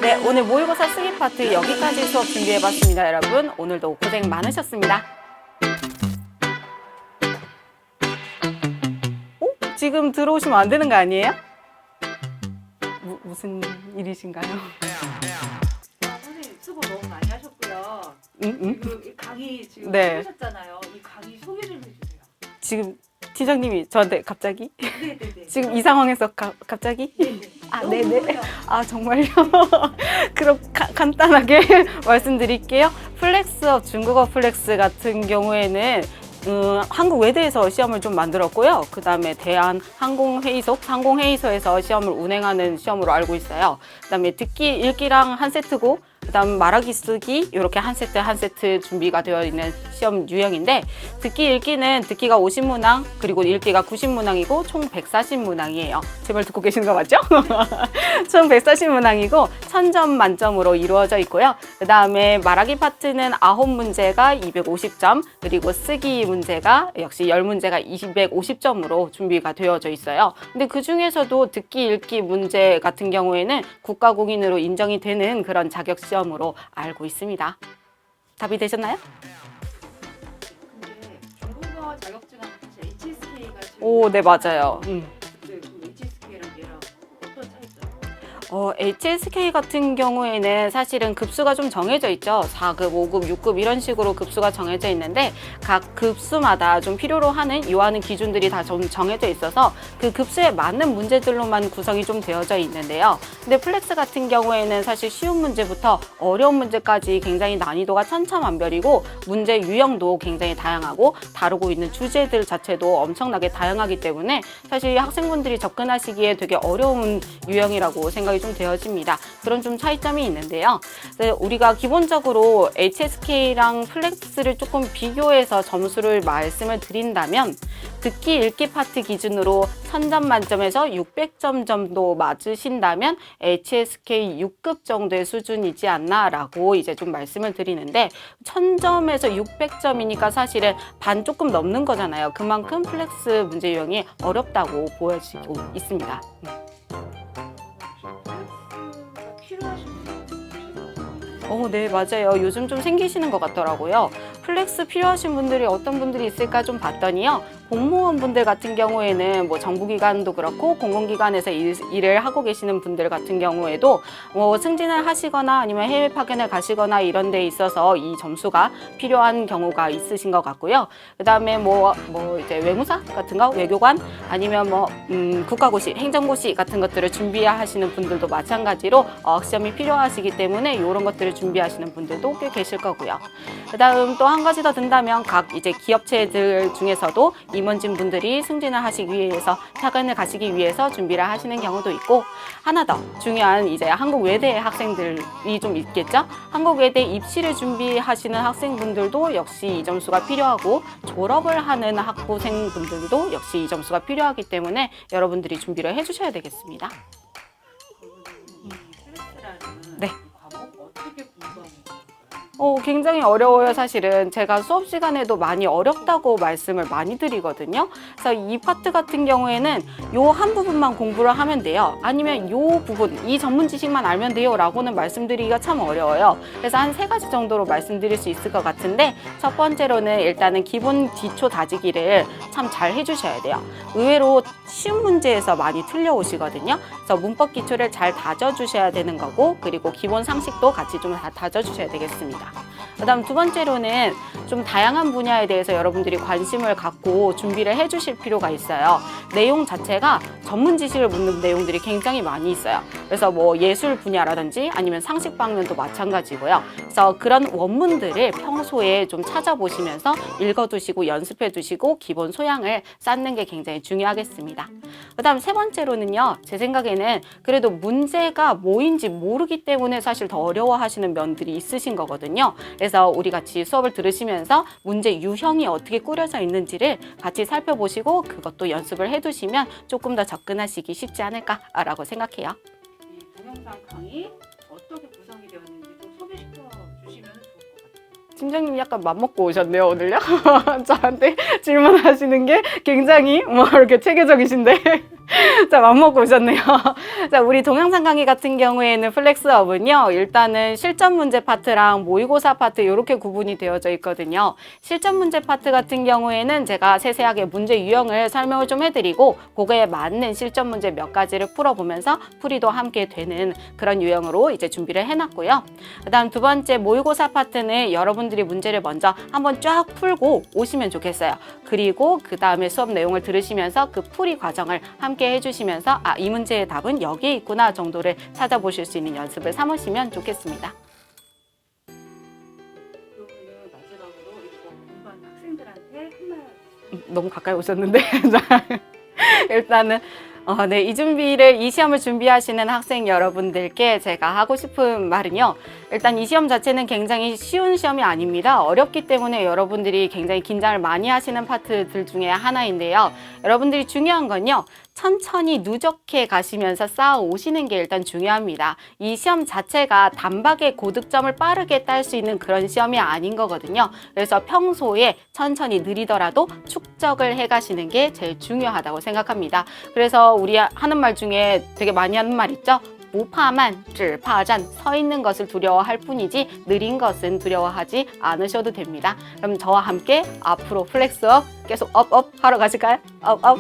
네, 오늘 모의고사 쓰기 파트 여기까지 수업 준비해봤습니다, 여러분. 오늘도 고생 많으셨습니다. 지금 들어오시면 안 되는 거 아니에요? 무슨 일이신가요? 선생님 수고 너무 많이 하셨고요. 응? 이 강의 지금 네. 해보셨잖아요. 이 강의 소개 좀 해주세요. 지금 팀장님이 저한테 갑자기? 네네네. 지금 이 상황에서 갑자기? 네네. 아, 너무 네네. 좋아요. 아, 정말요? 그럼 간단하게 말씀드릴게요. 플렉스업, 중국어 플렉스 같은 경우에는 한국 외대에서 시험을 좀 만들었고요. 그 다음에 대한항공회의소, 항공회의소에서 시험을 운행하는 시험으로 알고 있어요. 그 다음에 듣기, 읽기랑 한 세트고, 그 다음 말하기, 쓰기 이렇게 한 세트 준비가 되어 있는 시험 유형인데, 듣기, 읽기는 듣기가 50문항, 그리고 읽기가 90문항이고 총 140문항이에요. 제 말 듣고 계시는 거 맞죠? 총 140문항이고 1000점 만점으로 이루어져 있고요. 그 다음에 말하기 파트는 9문제가 250점, 그리고 쓰기 문제가 역시 10문제가 250점으로 준비가 되어져 있어요. 근데 그 중에서도 듣기, 읽기 문제 같은 경우에는 국가공인으로 인정이 되는 그런 자격 시험으로 알고 있습니다. 답이 되셨나요? 근데 중국어 자격증은 사실 HSK가 제일 오, 네, 맞아요. 네, 그 HSK랑 얘랑 어떤 차이점? HSK 같은 경우에는 사실은 급수가 좀 정해져 있죠. 4급, 5급, 6급 이런 식으로 급수가 정해져 있는데 각 급수마다 좀 필요로 하는 요하는 기준들이 다 좀 정해져 있어서 그 급수에 맞는 문제들로만 구성이 좀 되어져 있는데요. 근데 플렉스 같은 경우에는 사실 쉬운 문제부터 어려운 문제까지 굉장히 난이도가 천차만별이고 문제 유형도 굉장히 다양하고 다루고 있는 주제들 자체도 엄청나게 다양하기 때문에 사실 학생분들이 접근하시기에 되게 어려운 유형이라고 생각이 좀 되어집니다. 그런 좀 차이점이 있는데요. 우리가 기본적으로 HSK랑 플렉스를 조금 비교해서 점수를 말씀을 드린다면 듣기, 읽기 파트 기준으로 1000점 만점에서 600점 정도 맞으신다면 HSK 6급 정도의 수준이지 않나라고 이제 좀 말씀을 드리는데 1000점에서 600점이니까 사실은 반 조금 넘는 거잖아요. 그만큼 플렉스 문제 유형이 어렵다고 보여지고 있습니다. 필요하신 네, 맞아요. 요즘 좀 생기시는 것 같더라고요. 플렉스 필요하신 분들이 어떤 분들이 있을까 좀 봤더니요. 공무원 분들 같은 경우에는 뭐 정부기관도 그렇고 공공기관에서 일을 하고 계시는 분들 같은 경우에도 뭐 승진을 하시거나 아니면 해외 파견을 가시거나 이런 데 있어서 이 점수가 필요한 경우가 있으신 것 같고요. 그 다음에 뭐 이제 외무사 같은 거, 외교관 아니면 국가고시, 행정고시 같은 것들을 준비하시는 분들도 마찬가지로 시험이 필요하시기 때문에 이런 것들을 준비하시는 분들도 꽤 계실 거고요. 그 다음 또 한 가지 더 든다면 각 이제 기업체들 중에서도 임원진 분들이 승진을 하시기 위해서 파견을 가시기 위해서 준비를 하시는 경우도 있고 하나 더 중요한 이제 한국 외대 학생들이 좀 있겠죠. 한국 외대 입시를 준비하시는 학생분들도 역시 이 점수가 필요하고 졸업을 하는 학부생 분들도 역시 이 점수가 필요하기 때문에 여러분들이 준비를 해주셔야 되겠습니다. 플렉스라는 네. 과목 어떻게 공부하는 건가요? 굉장히 어려워요. 사실은 제가 수업 시간에도 많이 어렵다고 말씀을 많이 드리거든요. 그래서 이 파트 같은 경우에는 요 한 부분만 공부를 하면 돼요. 아니면 요 부분, 이 전문 지식만 알면 돼요 라고는 말씀드리기가 참 어려워요. 그래서 한 3가지 정도로 말씀드릴 수 있을 것 같은데 첫 번째로는 일단은 기본 기초 다지기를 참 잘 해주셔야 돼요. 의외로 쉬운 문제에서 많이 틀려오시거든요. 그래서 문법 기초를 잘 다져주셔야 되는 거고 그리고 기본 상식도 같이 좀 다 다져주셔야 되겠습니다. 그 다음 두 번째로는 좀 다양한 분야에 대해서 여러분들이 관심을 갖고 준비를 해주실 필요가 있어요. 내용 자체가 전문 지식을 묻는 내용들이 굉장히 많이 있어요. 그래서 뭐 예술 분야라든지 아니면 상식 방면도 마찬가지고요. 그래서 그런 원문들을 평소에 좀 찾아보시면서 읽어두시고 연습해두시고 기본 소양을 쌓는 게 굉장히 중요하겠습니다. 그 다음 세 번째로는요. 제 생각에는 그래도 문제가 뭐인지 모르기 때문에 사실 더 어려워하시는 면들이 있으신 거거든요. 그래서 우리 같이 수업을 들으시면서 문제 유형이 어떻게 꾸려져 있는지를 같이 살펴보시고 그것도 연습을 해두시면 조금 더 접근하시기 쉽지 않을까라고 생각해요. 이 동영상 강의 어떻게 구성이 되었는지 좀 소개시켜 주시면 좋을 것 같아요. 팀장님 약간 맘먹고 오셨네요, 오늘요? 저한테 질문하시는 게 굉장히 뭐 이렇게 체계적이신데 자, 맘먹고 오셨네요. 자, 우리 동영상 강의 같은 경우에는 플렉스업은요, 일단은 실전 문제 파트랑 모의고사 파트 이렇게 구분이 되어져 있거든요. 실전 문제 파트 같은 경우에는 제가 세세하게 문제 유형을 설명을 좀 해드리고, 그거에 맞는 실전 문제 몇 가지를 풀어보면서 풀이도 함께 되는 그런 유형으로 이제 준비를 해놨고요. 그다음 두 번째 모의고사 파트는 여러분들이 문제를 먼저 한번 쫙 풀고 오시면 좋겠어요. 그리고 그 다음에 수업 내용을 들으시면서 그 풀이 과정을 함께 해주시면서 아, 이 문제의 답은 여기에 있구나 정도를 찾아보실 수 있는 연습을 삼으시면 좋겠습니다. 그러면은 마지막으로 이거 공부하는 학생들한테 한말 너무 가까이 오셨는데 자, 일단은 네, 이 시험을 준비하시는 학생 여러분들께 제가 하고 싶은 말은요. 일단 이 시험 자체는 굉장히 쉬운 시험이 아닙니다. 어렵기 때문에 여러분들이 굉장히 긴장을 많이 하시는 파트들 중에 하나인데요. 여러분들이 중요한 건요. 천천히 누적해 가시면서 쌓아 오시는 게 일단 중요합니다. 이 시험 자체가 단박에 고득점을 빠르게 딸 수 있는 그런 시험이 아닌 거거든요. 그래서 평소에 천천히 느리더라도 축적을 해 가시는 게 제일 중요하다고 생각합니다. 그래서 우리 하는 말 중에 되게 많이 하는 말 있죠? 무파만, 只怕站, 서 있는 것을 두려워할 뿐이지 느린 것은 두려워하지 않으셔도 됩니다. 그럼 저와 함께 앞으로 플렉스업 계속 업업 하러 가실까요? 업업!